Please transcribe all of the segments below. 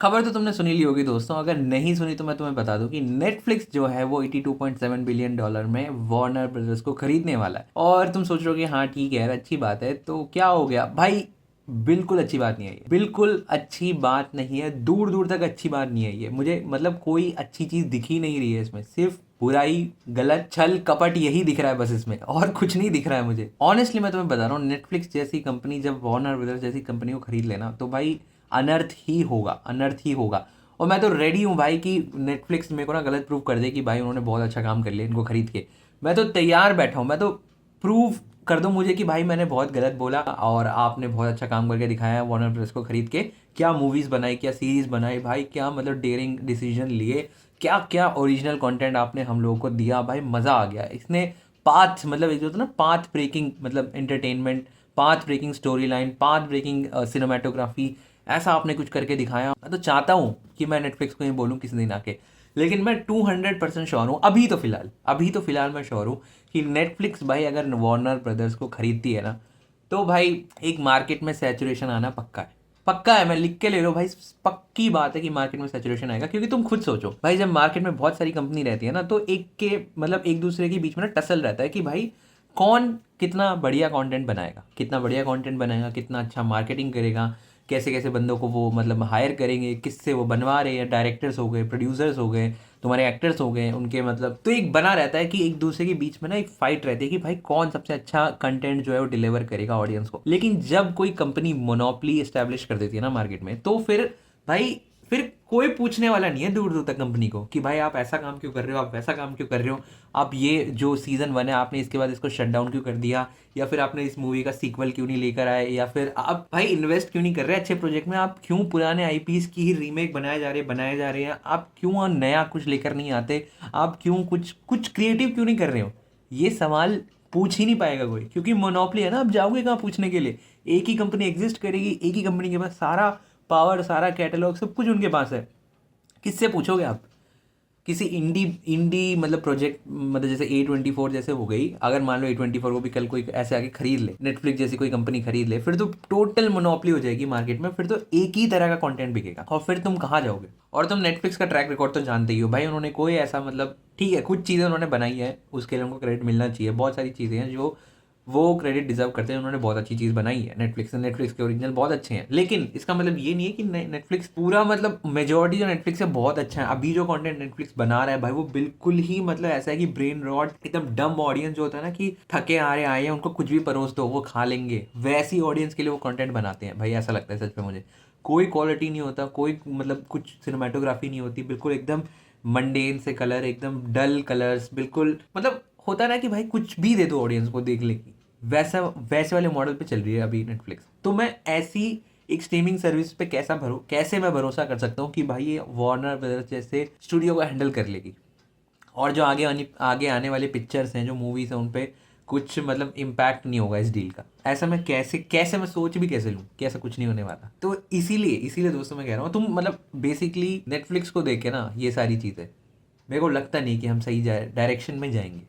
खबर तो तुमने सुनी ली होगी दोस्तों। अगर नहीं सुनी तो मैं तुम्हें बता दूं कि नेटफ्लिक्स जो है वो $82.7 बिलियन में वार्नर ब्रदर्स को खरीदने वाला है। और तुम सोच रहे हो कि हाँ ठीक है यार, अच्छी बात है, तो क्या हो गया भाई? बिल्कुल अच्छी बात नहीं है ये, बिल्कुल अच्छी बात नहीं है, दूर दूर तक अच्छी बात नहीं है ये। मुझे मतलब कोई अच्छी चीज दिखी नहीं रही है इसमें, सिर्फ बुराई, गलत, छल कपट यही दिख रहा है बस इसमें, और कुछ नहीं दिख रहा है मुझे। ऑनेस्टली मैं तुम्हें बता रहा हूँ, नेटफ्लिक्स जैसी कंपनी जब वार्नर ब्रदर्स जैसी कंपनी को खरीद लेना तो भाई अनर्थ ही होगा, अनर्थ ही होगा। और मैं तो रेडी हूँ भाई कि नेटफ्लिक्स मेरे को ना गलत प्रूव कर दे कि भाई उन्होंने बहुत अच्छा काम कर लिया इनको खरीद के। मैं तो तैयार बैठा हूँ, मैं तो प्रूव कर दो मुझे कि भाई मैंने बहुत गलत बोला और आपने बहुत अच्छा काम करके दिखाया है वार्नर ब्रदर्स को खरीद के। क्या मूवीज़ बनाई, क्या सीरीज़ बनाई भाई, क्या मतलब डेयरिंग डिसीजन लिए, क्या क्या ओरिजिनल कंटेंट आपने हम लोगों को दिया भाई, मज़ा आ गया इसने। पाथ मतलब एक जो होता है ना, पाथ ब्रेकिंग मतलब entertainment, path breaking story line, path breaking cinematography, ऐसा आपने कुछ करके दिखाया। मैं तो चाहता हूँ कि मैं नेटफ्लिक्स को ये बोलूँ किसी दिन आके, लेकिन मैं 200% श्योर हूँ, अभी तो फिलहाल मैं श्योर हूँ कि नेटफ्लिक्स भाई अगर वार्नर ब्रदर्स को खरीदती है ना, तो भाई एक मार्केट में सैचुरेशन आना पक्का है। पक्का है, मैं लिख के ले लो भाई, पक्की बात है कि मार्केट में सैचुरेशन आएगा। क्योंकि तुम खुद सोचो भाई, जब मार्केट में बहुत सारी कंपनी रहती है ना, तो एक के मतलब एक दूसरे के बीच में ना टसल रहता है कि भाई कौन कितना बढ़िया कंटेंट बनाएगा, कितना बढ़िया कंटेंट बनाएगा, कितना अच्छा मार्केटिंग करेगा, कैसे कैसे बंदों को वो मतलब हायर करेंगे, किससे वो बनवा रहे हैं, डायरेक्टर्स हो गए, प्रोड्यूसर्स हो गए, तुम्हारे एक्टर्स हो गए, उनके मतलब तो एक बना रहता है कि एक दूसरे के बीच में ना एक फाइट रहती है कि भाई कौन सबसे अच्छा कंटेंट जो है वो डिलीवर करेगा ऑडियंस को। लेकिन जब कोई कंपनी मोनोपली एस्टेब्लिश कर देती है ना मार्केट में, तो फिर कोई पूछने वाला नहीं है दूर दूर तक कंपनी को कि भाई आप ऐसा काम क्यों कर रहे हो, आप वैसा काम क्यों कर रहे हो, आप ये जो सीजन 1 है आपने इसके बाद इसको शट डाउन क्यों कर दिया, या फिर आपने इस मूवी का सीक्वल क्यों नहीं लेकर आए, या फिर आप भाई इन्वेस्ट क्यों नहीं कर रहे अच्छे प्रोजेक्ट में, आप क्यों पुराने आईपीस की ही रीमेक बनाए जा रहे हैं, आप क्यों नया कुछ लेकर नहीं आते, आप क्यों कुछ कुछ क्रिएटिव क्यों नहीं कर रहे हो। ये सवाल पूछ ही नहीं पाएगा कोई, क्योंकि मोनोपली है ना। अब जाओगे कहाँ पूछने के लिए? एक ही कंपनी एग्जिस्ट करेगी, एक ही कंपनी के पास सारा पावर, सारा कैटलॉग, सब कुछ उनके पास है। किससे पूछोगे आप? किसी इंडी इंडी मतलब प्रोजेक्ट, मतलब जैसे A24 जैसे हो गई, अगर मान लो A24 को भी कल कोई ऐसे आके खरीद ले, नेटफ्लिक्स जैसी कोई कंपनी खरीद ले, फिर तो टोटल मोनोपली हो जाएगी मार्केट में, फिर तो एक ही तरह का कंटेंट बिकेगा और फिर तुम कहाँ जाओगे? और तुम नेटफ्लिक्स का ट्रैक रिकॉर्ड तो जानते ही हो भाई, उन्होंने कोई ऐसा मतलब ठीक है कुछ चीज़ें उन्होंने बनाई है, उसके लिए उनको क्रेडिट मिलना चाहिए। बहुत सारी चीज़ें हैं जो वो क्रेडिट डिजर्व करते हैं, उन्होंने बहुत अच्छी चीज़ बनाई है। नेटफ्लिक्स के ओरिजिनल बहुत अच्छे हैं, लेकिन इसका मतलब ये नहीं है कि नेटफ्लिक्स पूरा मतलब मेजोरिटी जो नेटफ्लिक्स है बहुत अच्छा है। अभी जो कंटेंट नेटफ्लिक्स बना रहा है भाई, वो बिल्कुल ही मतलब ऐसा है कि ब्रेन रॉट, एकदम डम ऑडियंस जो होता है ना, कि थके आ रहे आए हैं, उनको कुछ भी परोस दो वो खा लेंगे, वैसी ऑडियंस के लिए वो कंटेंट बनाते हैं भाई। ऐसा लगता है सच में मुझे, कोई क्वालिटी नहीं होता, कोई मतलब कुछ सिनेमाटोग्राफी नहीं होती, बिल्कुल एकदम मंडेन से कलर, एकदम डल कलर्स, बिल्कुल मतलब होता है ना कि भाई कुछ भी दे दो ऑडियंस को देख लेगी, वैसा वैसे वाले मॉडल पे चल रही है अभी नेटफ्लिक्स। तो मैं ऐसी एक स्ट्रीमिंग सर्विस पे कैसे मैं भरोसा कर सकता हूँ कि भाई ये वार्नर ब्रदर्स जैसे स्टूडियो को हैंडल कर लेगी, और जो आगे आने वाले पिक्चर्स हैं, जो मूवीज़ हैं, उन पे कुछ मतलब इम्पैक्ट नहीं होगा इस डील का। ऐसा मैं कैसे कैसे मैं सोच भी कैसे लूँ कि ऐसा कुछ नहीं होने वाला। तो इसीलिए इसीलिए दोस्तों मैं कह रहा हूँ, तुम मतलब बेसिकली नेटफ्लिक्स को देख के ना ये सारी चीज़ें, मेरे को लगता नहीं कि हम सही डायरेक्शन में जाएंगे,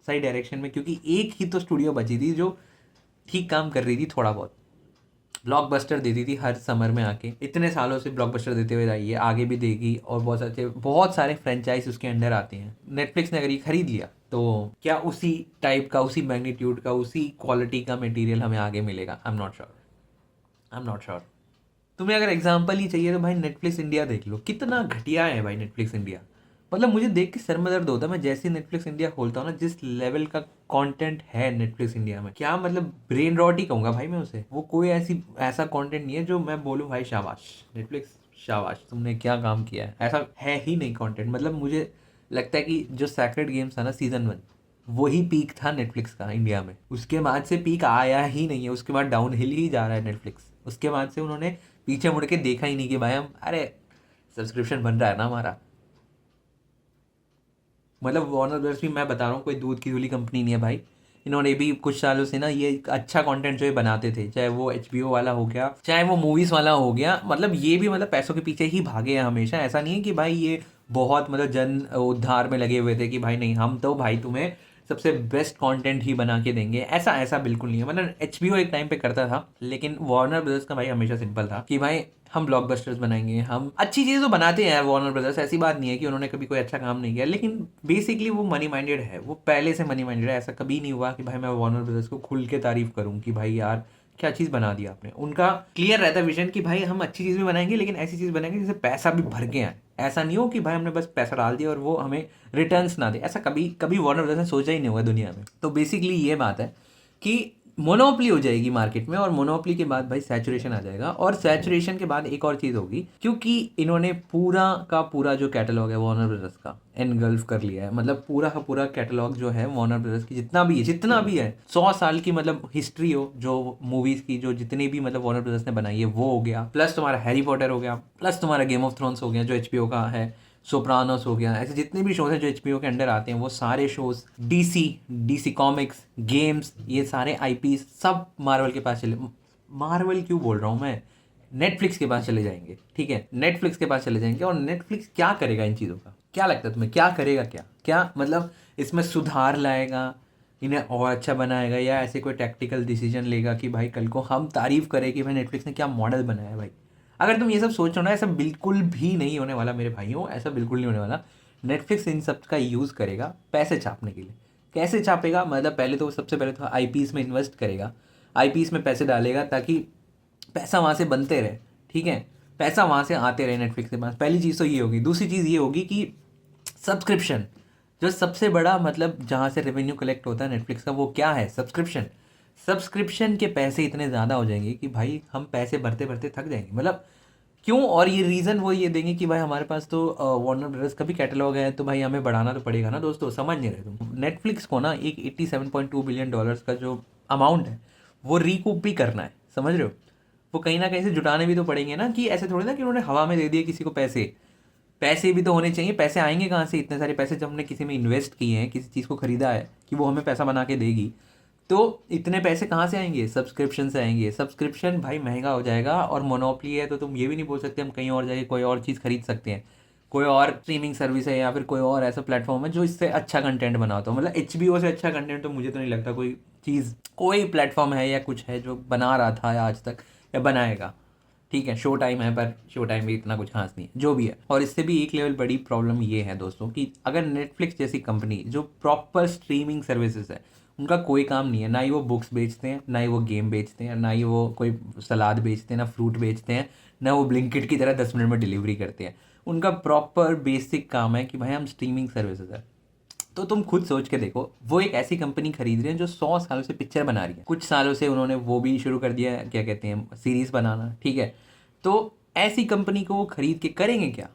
सही डायरेक्शन में। क्योंकि एक ही तो स्टूडियो बची थी जो ठीक काम कर रही थी, थोड़ा बहुत ब्लॉकबस्टर देती थी हर समर में आके, इतने सालों से ब्लॉकबस्टर देते हुए रही है, आगे भी देगी, और बहुत सारे फ्रेंचाइज उसके अंडर आते हैं। नेटफ्लिक्स ने अगर ये खरीद लिया तो क्या उसी टाइप का, उसी मैग्नीट्यूड का, उसी क्वालिटी का मटेरियल हमें आगे मिलेगा? I am not sure. तुम्हें अगर एग्जाम्पल ही चाहिए तो भाई नेटफ्लिक्स इंडिया देख लो, कितना घटिया है भाई नेटफ्लिक्स इंडिया। मतलब मुझे देख के सर में दर्द होता है, मैं जैसे नेटफ्लिक्स इंडिया खोलता हूँ ना, जिस लेवल का कंटेंट है नेटफ्लिक्स इंडिया में, क्या मतलब ब्रेन रॉट ही कहूँगा भाई मैं उसे। वो कोई ऐसा कंटेंट नहीं है जो मैं बोलूँ भाई शाबाश नेटफ्लिक्स, शाबाश तुमने क्या काम किया है, ऐसा है ही नहीं कंटेंट। मतलब मुझे लगता है कि जो सैक्रेड गेम्स था ना सीजन 1, वही पीक था नेटफ्लिक्स का इंडिया में। उसके बाद से पीक आया ही नहीं है, उसके बाद डाउन हिल ही जा रहा है नेटफ्लिक्स। उसके बाद से उन्होंने पीछे मुड़ के देखा ही नहीं कि भाई हम अरे सब्सक्रिप्शन बन रहा है ना हमारा। मतलब वार्नर ब्रदर्स भी मैं बता रहा हूँ कोई दूध की धुली कंपनी नहीं है भाई। इन्होंने भी कुछ सालों से ना ये अच्छा कंटेंट जो ये बनाते थे, चाहे वो HBO वाला हो गया, चाहे वो मूवीज वाला हो गया, मतलब ये भी मतलब पैसों के पीछे ही भागे हैं हमेशा। ऐसा नहीं है कि भाई ये बहुत मतलब जन उद्धार में लगे हुए थे कि भाई नहीं हम तो भाई तुम्हें सबसे बेस्ट कंटेंट ही बना के देंगे, ऐसा ऐसा बिल्कुल नहीं है। मतलब HBO एक टाइम पे करता था, लेकिन वार्नर ब्रदर्स का भाई हमेशा सिंपल था कि भाई हम ब्लॉकबस्टर्स बनाएंगे, हम अच्छी चीज़ें तो बनाते हैं यार वार्नर ब्रदर्स, ऐसी बात नहीं है कि उन्होंने कभी कोई अच्छा काम नहीं किया, लेकिन बेसिकली वो मनी माइंडेड है, वो पहले से मनी माइंडेड है। ऐसा कभी नहीं हुआ कि भाई मैं वार्नर ब्रदर्स को खुल के तारीफ करूँ कि भाई यार क्या चीज़ बना दी आपने। उनका क्लियर रहता है विजन कि भाई हम अच्छी चीज़ भी बनाएंगे, लेकिन ऐसी चीज़ बनाएंगे जिससे पैसा भी भर के आए। ऐसा नहीं हो कि भाई हमने बस पैसा डाल दिया और वो हमें रिटर्न्स ना दे, ऐसा कभी कभी वार्नर ब्रदर्स ने सोचा ही नहीं होगा दुनिया में। तो बेसिकली ये बात है कि मोनोपली हो जाएगी मार्केट में, और मोनोपली के बाद भाई सैचुरेशन आ जाएगा, और सैचुरेशन के बाद एक और चीज़ होगी, क्योंकि इन्होंने पूरा का पूरा जो कैटलॉग है वार्नर ब्रदर्स का एनगल्फ कर लिया है। मतलब पूरा का पूरा कैटलॉग जो है वार्नर ब्रदर्स की जितना भी है 100 साल की मतलब हिस्ट्री हो जो मूवीज़ की, जो जितने भी मतलब वार्नर ब्रदर्स ने बनाई है वो हो गया, प्लस तुम्हारा हैरी पॉटर हो गया, प्लस तुम्हारा गेम ऑफ थ्रोन्स हो गया जो HBO का है, सोप्रानोस हो गया, ऐसे जितने भी शोज हैं जो HBO के अंडर आते हैं वो सारे शोज, DC कॉमिक्स, गेम्स, ये सारे IP सब मार्वल के पास चले, मार्वल क्यों बोल रहा हूँ मैं, नेटफ्लिक्स के पास चले जाएंगे। ठीक है, नेटफ्लिक्स के पास चले जाएंगे, और नेटफ्लिक्स क्या करेगा इन चीज़ों का, क्या लगता है तुम्हें, क्या करेगा, क्या क्या मतलब इसमें सुधार लाएगा, इन्हें और अच्छा बनाएगा, या ऐसे कोई टैक्टिकल डिसीजन लेगा कि भाई कल को हम तारीफ करें कि भाई नेटफ्लिक्स ने क्या मॉडल बनाया है भाई। अगर तुम ये सब सोच रहे हो ना, ऐसा बिल्कुल भी नहीं होने वाला मेरे भाइयों, ऐसा बिल्कुल नहीं होने वाला। नेटफ्लिक्स इन सब का यूज़ करेगा पैसे छापने के लिए। कैसे छापेगा, मतलब पहले तो सबसे पहले तो IPs में इन्वेस्ट करेगा, IPs में पैसे डालेगा ताकि पैसा वहाँ से बनते रहे। ठीक है, पैसा वहाँ से आते रहे नेटफ्लिक्स के पास, पहली चीज़ तो ये होगी। दूसरी चीज़ ये होगी कि सब्सक्रिप्शन, जो सबसे बड़ा मतलब जहाँ से रेवेन्यू कलेक्ट होता है नेटफ्लिक्स का, वो क्या है, सब्सक्रिप्शन। सब्सक्रिप्शन के पैसे इतने ज़्यादा हो जाएंगे कि भाई हम पैसे भरते भरते थक जाएंगे। मतलब क्यों, और ये रीज़न वो ये देंगे कि भाई हमारे पास तो वार्नर ब्रदर्स का भी कैटलॉग है, तो भाई हमें बढ़ाना तो पड़ेगा ना। दोस्तों समझ नहीं रहे तुम, नेटफ्लिक्स को ना एक $87.2 बिलियन का जो अमाउंट है वो रिकूप भी करना है, समझ रहे हो। वो कहीं ना कहीं से जुटाने भी तो पड़ेंगे ना, कि ऐसे थोड़ी ना कि उन्होंने हवा में दे दिए किसी को पैसे। पैसे भी तो होने चाहिए, पैसे आएंगे कहाँ से, इतने सारे पैसे जब हमने किसी में इन्वेस्ट किए हैं, किसी चीज़ को खरीदा है कि वो हमें पैसा बना के देगी, तो इतने पैसे कहाँ से आएंगे, सब्सक्रिप्शन से आएंगे। सब्सक्रिप्शन भाई महंगा हो जाएगा, और मोनोपली है तो तुम ये भी नहीं बोल सकते हम कहीं और जाके कोई और चीज़ खरीद सकते हैं, कोई और स्ट्रीमिंग सर्विस है या फिर कोई और ऐसा प्लेटफॉर्म है जो इससे अच्छा कंटेंट बनाता हो। मतलब HBO से अच्छा कंटेंट तो मुझे तो नहीं लगता कोई चीज़, कोई प्लेटफॉर्म है या कुछ है जो बना रहा था या आज तक या बनाएगा। ठीक है, शो टाइम है, पर शो टाइम भी इतना कुछ खास नहीं है, जो भी है। और इससे भी एक लेवल बड़ी प्रॉब्लम ये है दोस्तों कि अगर नेटफ्लिक्स जैसी कंपनी जो प्रॉपर स्ट्रीमिंग सर्विसेज है, उनका कोई काम नहीं है, ना ही वो बुक्स बेचते हैं, ना ही वो गेम बेचते हैं, ना ही वो कोई सलाद बेचते हैं, ना फ्रूट बेचते हैं, ना वो ब्लिंकिट की तरह 10 मिनट में डिलीवरी करते हैं। उनका प्रॉपर बेसिक काम है कि भाई हम स्ट्रीमिंग सर्विसेज है। तो तुम खुद सोच के देखो, वो एक ऐसी कंपनी खरीद रहे हैं जो 100 सालों से पिक्चर बना रही है, कुछ सालों से उन्होंने वो भी शुरू कर दिया है, क्या कहते हैं, सीरीज बनाना। ठीक है, तो ऐसी कंपनी को वो खरीद के करेंगे क्या,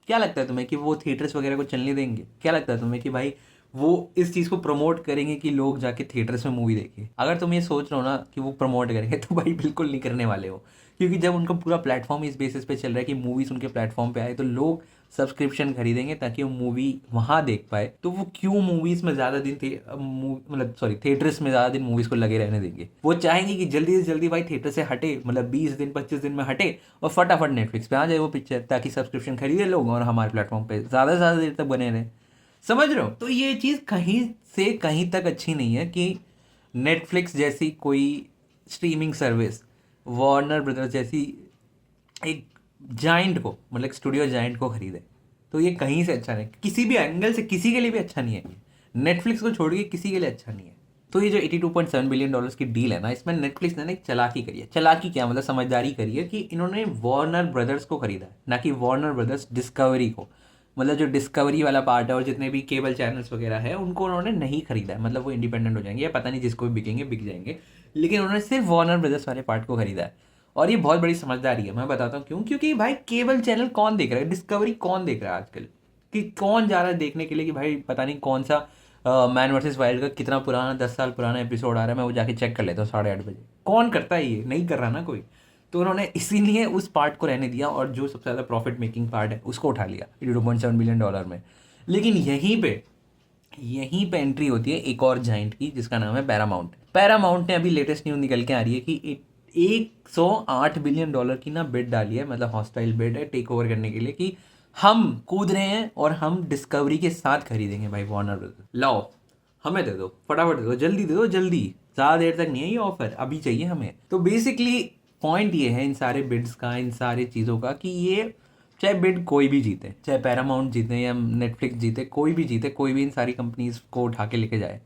क्या लगता है तुम्हें कि वो थिएटर्स वगैरह को चलने देंगे, क्या लगता है तुम्हें कि भाई वो इस चीज़ को प्रमोट करेंगे कि लोग जाके थिएटर्स में मूवी देखें। अगर तुम ये सोच रहे हो ना कि वो प्रमोट करेंगे, तो भाई बिल्कुल नहीं करने वाले हो, क्योंकि जब उनका पूरा प्लेटफॉर्म इस बेसिस पे चल रहा है कि मूवीज़ उनके प्लेटफॉर्म पे आए तो लोग सब्सक्रिप्शन खरीदेंगे ताकि वो मूवी वहाँ देख पाए। तो वो क्यों मूवीज़ में ज़्यादा दिन मतलब सॉरी थिएटर्स में ज़्यादा दिन मूवीज़ को लगे रहने देंगे। वो चाहेंगे कि जल्दी से जल्दी भाई थिएटर से हटे, मतलब 20 दिन 25 दिन में हटे, और फटाफट नेटफ्लिक्स पे आ जाए वो पिक्चर, ताकि सब्सक्रिप्शन खरीदे लोग और हमारे प्लेटफॉर्म पे ज़्यादा से ज़्यादा देर तक बने रहें। समझ रहे हो, तो ये चीज़ कहीं से कहीं तक अच्छी नहीं है कि नेटफ्लिक्स जैसी कोई स्ट्रीमिंग सर्विस वार्नर ब्रदर्स जैसी एक जाइंट को, मतलब स्टूडियो जाइंट को खरीदे। तो ये कहीं से अच्छा नहीं, किसी भी एंगल से किसी के लिए भी अच्छा नहीं है। नेटफ्लिक्स को छोड़ के किसी के लिए अच्छा नहीं है। तो ये जो $82.7 बिलियन की डील है ना, इसमें नेटफ्लिक्स ने एक चालाकी करी है। चालाकी क्या मतलब, समझदारी करी है कि इन्होंने वार्नर ब्रदर्स को खरीदा है, ना कि वार्नर ब्रदर्स डिस्कवरी को। मतलब जो डिस्कवरी वाला पार्ट है और जितने भी केबल चैनल्स वगैरह है उनको उन्होंने नहीं खरीदा है, मतलब वो इंडिपेंडेंट हो जाएंगे या पता नहीं जिसको भी बिकेंगे बिक जाएंगे, लेकिन उन्होंने सिर्फ वार्नर ब्रदर्स वाले पार्ट को खरीदा है। और ये बहुत बड़ी समझदारी है, मैं बताता हूँ क्यों। क्योंकि भाई केबल चैनल कौन देख रहा है, डिस्कवरी कौन देख रहा है आजकल, कि कौन जा रहा है देखने के लिए कि भाई पता नहीं कौन सा मैन वर्सेस वाइल्ड का कितना पुराना 10 साल पुराना एपिसोड आ रहा है, मैं वो जाके चेक कर लेता हूँ 8:30 बजे। कौन करता है, ये नहीं कर रहा ना कोई। तो उन्होंने इसीलिए उस पार्ट को रहने दिया और जो सबसे ज़्यादा प्रॉफिट मेकिंग पार्ट है उसको उठा लिया $82.7 बिलियन में। लेकिन यहीं पे एंट्री होती है एक और जाइंट की, जिसका नाम है पैरामाउंट। पैरामाउंट ने अभी लेटेस्ट न्यूज़ निकल के आ रही है कि $108 बिलियन की ना बिड डाली है, मतलब हॉस्टाइल बिड है टेक ओवर करने के लिए, कि हम कूद रहे हैं और हम डिस्कवरी के साथ खरीदेंगे भाई वार्नर ब्रदर्स। लाओ हमें दे दो, फटाफट दे दो, जल्दी दे दो, जल्दी, ज़्यादा देर तक नहीं है ये ऑफर, अभी चाहिए हमें। तो बेसिकली पॉइंट ये है इन सारे बिड्स का, इन सारी चीज़ों का, कि ये चाहे बिड कोई भी जीते, चाहे पैरामाउंट जीते या नेटफ्लिक्स जीते, कोई भी जीते, कोई भी इन सारी कंपनीज को उठा के लेके जाए,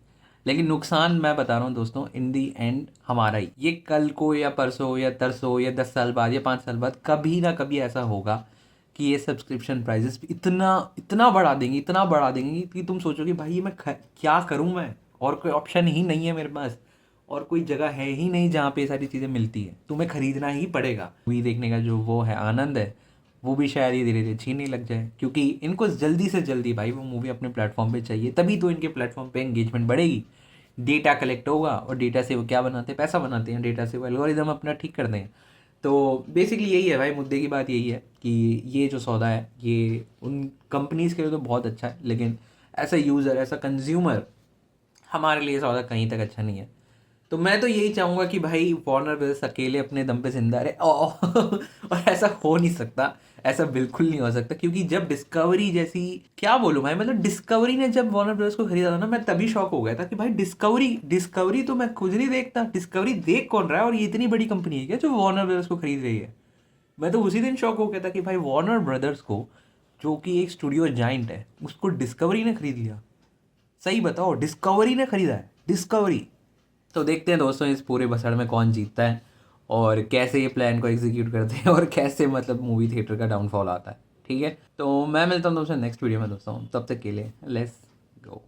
लेकिन नुकसान मैं बता रहा हूँ दोस्तों, इन दी एंड हमारा ही। ये कल को या परसों या तरसों या 10 साल बाद या 5 साल बाद कभी ना कभी ऐसा होगा कि ये सब्सक्रिप्शन प्राइजेस इतना इतना बढ़ा देंगे, इतना बढ़ा देंगे कि तुम सोचोगे भाई ये मैं क्या करूँ मैं, और कोई ऑप्शन ही नहीं है मेरे पास, और कोई जगह है ही नहीं जहाँ पे ये सारी चीज़ें मिलती है, तुम्हें खरीदना ही पड़ेगा। मूवी देखने का जो वो है आनंद है, वो भी शायद ये धीरे धीरे छीनने लग जाए, क्योंकि इनको जल्दी से जल्दी भाई वो मूवी अपने प्लेटफॉर्म पे चाहिए, तभी तो इनके प्लेटफॉर्म पे एंगेजमेंट बढ़ेगी। डेटा कलेक्ट होगा, और डेटा से वो क्या बनाते हैं, पैसा बनाते हैं, डेटा से वो एल्गोरिदम अपना ठीक करते हैं। तो बेसिकली यही है भाई, मुद्दे की बात यही है कि ये जो सौदा है ये उन कंपनीज़ के लिए तो बहुत अच्छा है, लेकिन as a user, as a consumer, हमारे लिए सौदा कहीं तक अच्छा नहीं है। तो मैं तो यही चाहूँगा कि भाई वार्नर ब्रदर्स अकेले अपने दम पे जिंदा रहे, और ऐसा हो नहीं सकता, ऐसा बिल्कुल नहीं हो सकता, क्योंकि जब डिस्कवरी जैसी, क्या बोलूँ भाई, मतलब डिस्कवरी ने जब वार्नर ब्रदर्स को खरीदा था ना, मैं तभी शॉक हो गया था कि भाई डिस्कवरी डिस्कवरी तो मैं खुद नहीं देखता, डिस्कवरी देख कौन रहा है, और ये इतनी बड़ी कंपनी है क्या जो वार्नर ब्रदर्स को खरीद रही है। मैं तो उसी दिन शॉक हो गया था कि भाई वार्नर ब्रदर्स को, जो कि एक स्टूडियो जाइंट है, उसको डिस्कवरी ने खरीद लिया। सही बताओ, डिस्कवरी ने खरीदा है, डिस्कवरी। तो देखते हैं दोस्तों इस पूरे बसड़ में कौन जीतता है, और कैसे ये प्लान को एग्जीक्यूट करते हैं, और कैसे मतलब मूवी थिएटर का डाउनफॉल आता है। ठीक है, तो मैं मिलता हूँ दोस्तों नेक्स्ट वीडियो में दोस्तों, तब तक के लिए लेस